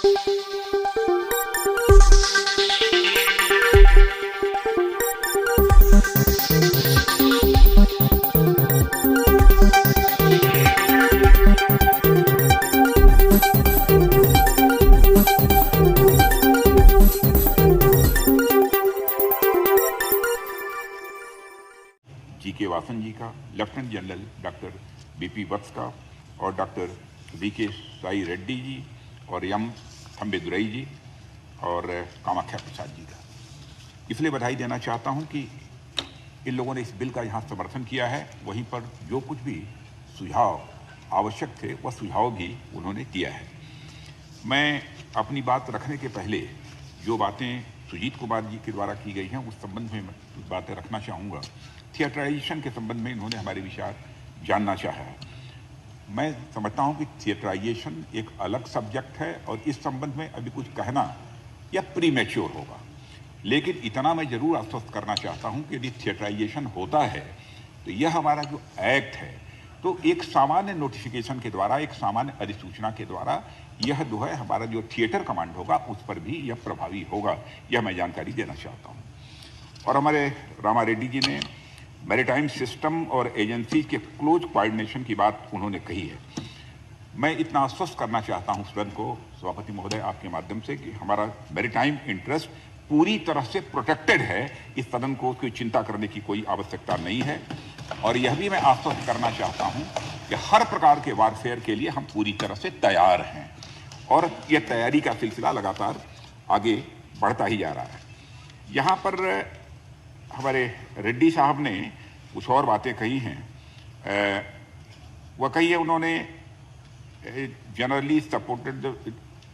GK. Vasan जी का, lieutenant general doctor B.P. वत्स का और डॉक्टर V.K. साई रेड्डी जी और एम थम्बेदुरई जी और कामाख्या प्रसाद जी का। इसलिए बधाई देना चाहता हूं कि इन लोगों ने इस बिल का यहाँ समर्थन किया है, वहीं पर जो कुछ भी सुझाव आवश्यक थे वह सुझाव भी उन्होंने दिया है। मैं अपनी बात रखने के पहले जो बातें सुजीत कुमार जी के द्वारा की गई हैं उस संबंध में कुछ बातें रखना चाहूँगा। थिएटराइजेशन के संबंध में इन्होंने हमारे विचार जानना चाहा है। मैं समझता हूं कि थिएटराइजेशन एक अलग सब्जेक्ट है और इस संबंध में अभी कुछ कहना या प्रीमेच्योर होगा, लेकिन इतना मैं जरूर आश्वस्त करना चाहता हूं कि यदि थिएटराइजेशन होता है तो यह हमारा जो एक्ट है तो एक सामान्य नोटिफिकेशन के द्वारा, एक सामान्य अधिसूचना के द्वारा यह जो है हमारा जो थिएटर कमांड होगा उस पर भी यह प्रभावी होगा, यह मैं जानकारी देना चाहता हूं। और हमारे रामा रेड्डी जी ने मैरीटाइम सिस्टम और एजेंसी के क्लोज कोऑर्डिनेशन की बात उन्होंने कही है। मैं इतना आश्वस्त करना चाहता हूं सदन को, सभापति महोदय आपके माध्यम से, कि हमारा मैरीटाइम इंटरेस्ट पूरी तरह से प्रोटेक्टेड है। इस सदन को कोई चिंता करने की कोई आवश्यकता नहीं है। और यह भी मैं आश्वस्त करना चाहता हूं कि हर प्रकार के वारफेयर के लिए हम पूरी तरह से तैयार हैं और यह तैयारी का सिलसिला लगातार आगे बढ़ता ही जा रहा है। यहाँ पर हमारे रेड्डी साहब ने कुछ और बातें कही हैं। वह कही है उन्होंने जनरली सपोर्टेड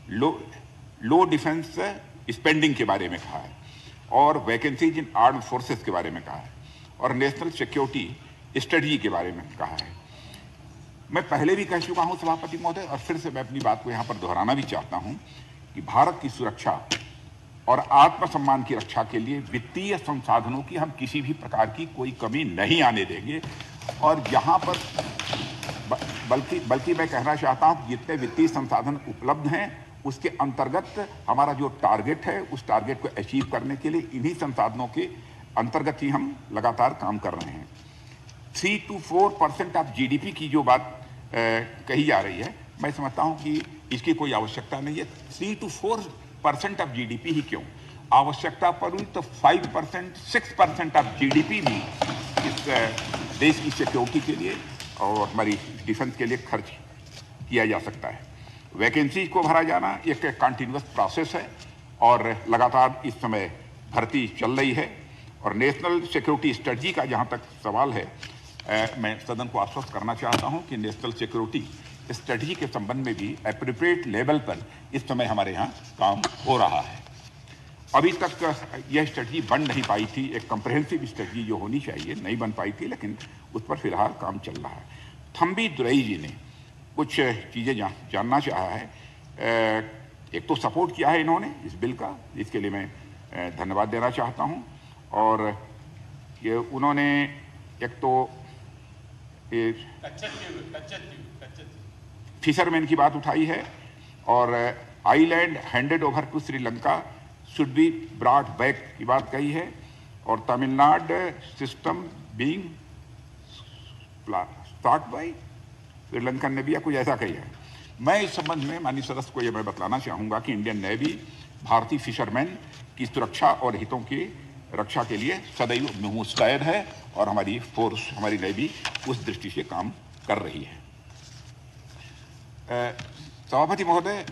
लो डिफेंस स्पेंडिंग के बारे में कहा है और वैकेंसीज इन आर्म्ड फोर्सेस के बारे में कहा है और नेशनल सिक्योरिटी स्ट्रेटजी के बारे में कहा है। मैं पहले भी कह चुका हूं सभापति महोदय और फिर से मैं अपनी बात को यहां पर दोहराना भी चाहता हूं कि भारत की सुरक्षा और आत्मसम्मान की रक्षा के लिए वित्तीय संसाधनों की हम किसी भी प्रकार की कोई कमी नहीं आने देंगे। और यहाँ पर बल्कि मैं कहना चाहता हूँ जितने वित्तीय संसाधन उपलब्ध हैं उसके अंतर्गत हमारा जो टारगेट है उस टारगेट को अचीव करने के लिए इन्हीं संसाधनों के अंतर्गत ही हम लगातार काम कर रहे हैं। 3 to 4% ऑफ GDP की जो बात कही जा रही है, मैं समझता हूँ कि इसकी कोई आवश्यकता नहीं है। 3 to 4% ऑफ GDP ही क्यों, आवश्यकता पड़ी तो 5%, 6% ऑफ GDP भी इस देश की सिक्योरिटी के लिए और हमारी डिफेंस के लिए खर्च किया जा सकता है। वैकेंसी को भरा जाना एक कंटिन्यूअस प्रोसेस है और लगातार इस समय भर्ती चल रही है। और नेशनल सिक्योरिटी स्ट्रेटजी का जहाँ तक सवाल है, मैं सदन को आश्वस्त करना चाहता हूँ कि नेशनल सिक्योरिटी स्ट्रेटजी के संबंध में भी एप्रोप्रिएट लेवल पर इस समय हमारे यहाँ काम हो रहा है। अभी तक यह स्ट्रेटजी बन नहीं पाई थी, एक कम्प्रहेंसिव स्ट्रेटजी जो होनी चाहिए नहीं बन पाई थी, लेकिन उस पर फिलहाल काम चल रहा है। थम्बेदुरई जी ने कुछ चीज़ें जानना चाहा है। एक तो सपोर्ट किया है इन्होंने इस बिल का, इसके लिए मैं धन्यवाद देना चाहता हूँ। और ये उन्होंने एक तो फिशरमैन की बात उठाई है और island handed over to Sri Lanka should be brought back की बात कही है और Tamil Nadu system being start by Sri Lankan navy या कुछ ऐसा कही है। मैं इस संबंध में माननीय सदस्य को यह मैं बतलाना चाहूँगा कि इंडियन नेवी भारतीय फिशरमैन की सुरक्षा और हितों की रक्षा के लिए सदैव मुस्तैद है और हमारी फोर्स, हमारी नेवी उस दृष्टि से काम कर रही है। सभापति महोदय,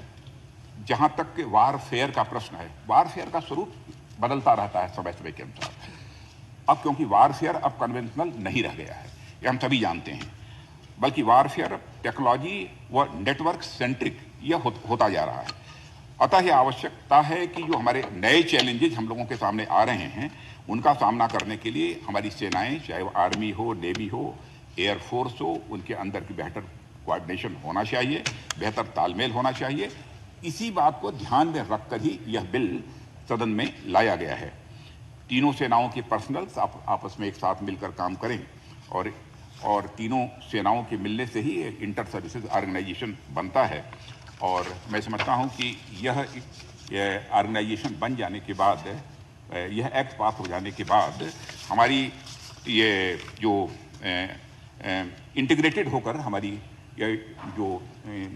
जहां तक के वारफेयर का प्रश्न है, वारफेयर का स्वरूप बदलता रहता है समय समय के अनुसार। अब क्योंकि वारफेयर अब कन्वेंशनल नहीं रह गया है, ये हम सभी जानते हैं, बल्कि वारफेयर टेक्नोलॉजी व नेटवर्क सेंट्रिक यह होता जा रहा है। अतः यह आवश्यकता है कि जो हमारे नए चैलेंजेस हम लोगों के सामने आ रहे हैं उनका सामना करने के लिए हमारी सेनाएं, चाहे वो आर्मी हो, नेवी हो, एयरफोर्स हो, उनके अंदर की बेहतर कोऑर्डिनेशन होना चाहिए, बेहतर तालमेल होना चाहिए। इसी बात को ध्यान में रखकर ही यह बिल सदन में लाया गया है। तीनों सेनाओं के पर्सनल्स आपस में एक साथ मिलकर काम करें और तीनों सेनाओं के मिलने से ही इंटर सर्विसेज ऑर्गेनाइजेशन बनता है और मैं समझता हूं कि यह ऑर्गेनाइजेशन बन जाने के बाद, यह एक्ट पास हो जाने के बाद हमारी ये जो इंटीग्रेटेड होकर हमारी ये जो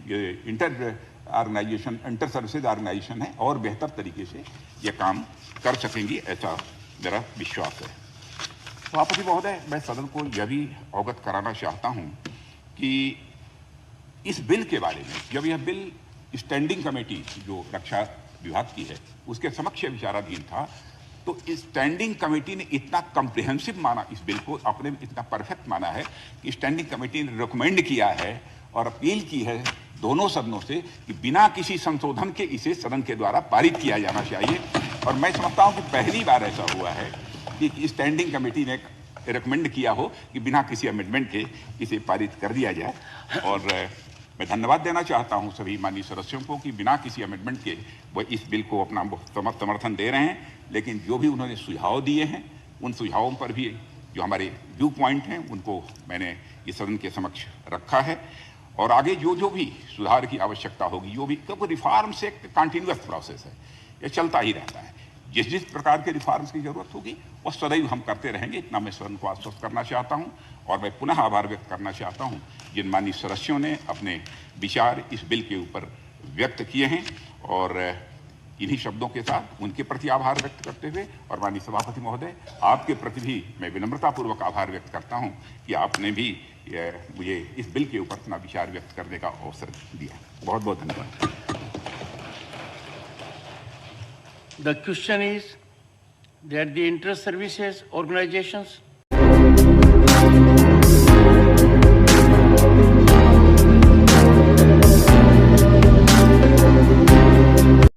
ये इंटर सर्विसेज ऑर्गेनाइजेशन है और बेहतर तरीके से ये काम कर सकेंगी, ऐसा मेरा विश्वास है। सभापति महोदय, मैं सदन को यह भी अवगत कराना चाहता हूं कि इस बिल के बारे में, जब यह बिल स्टैंडिंग कमेटी जो रक्षा विभाग की है उसके समक्ष विचाराधीन था, तो स्टैंडिंग कमेटी ने इतना कॉम्प्रिहेंसिव माना इस बिल को, अपने में इतना परफेक्ट माना है कि स्टैंडिंग कमेटी ने रिकमेंड किया है और अपील की है दोनों सदनों से कि बिना किसी संशोधन के इसे सदन के द्वारा पारित किया जाना चाहिए। और मैं समझता हूं कि पहली बार ऐसा हुआ है कि स्टैंडिंग कमेटी ने रिकमेंड किया हो कि बिना किसी अमेंडमेंट के इसे पारित कर दिया जाए। और मैं धन्यवाद देना चाहता हूं सभी माननीय सदस्यों को कि बिना किसी अमेंडमेंट के वह इस बिल को अपना समर्थन दे रहे हैं। लेकिन जो भी उन्होंने सुझाव दिए हैं, उन सुझावों पर भी जो हमारे व्यू पॉइंट हैं उनको मैंने इस सदन के समक्ष रखा है। और आगे जो भी सुधार की आवश्यकता होगी, जो भी, क्योंकि रिफॉर्म्स एक कंटिन्यूअस प्रोसेस है, यह चलता ही रहता है। जिस प्रकार के रिफॉर्म्स की जरूरत होगी वह सदैव हम करते रहेंगे, इतना मैं सदन को आश्वस्त करना चाहता हूं। और मैं पुनः आभार व्यक्त करना चाहता हूं जिन माननीय सदस्यों ने अपने विचार इस बिल के ऊपर व्यक्त किए हैं। और इन्हीं शब्दों के साथ उनके प्रति आभार व्यक्त करते हुए और माननीय सभापति महोदय, आपके प्रति भी मैं विनम्रतापूर्वक आभार व्यक्त करता हूं कि आपने भी मुझे इस बिल के ऊपर अपना विचार व्यक्त करने का अवसर दिया। बहुत बहुत धन्यवाद। The question is that the inter-services organizations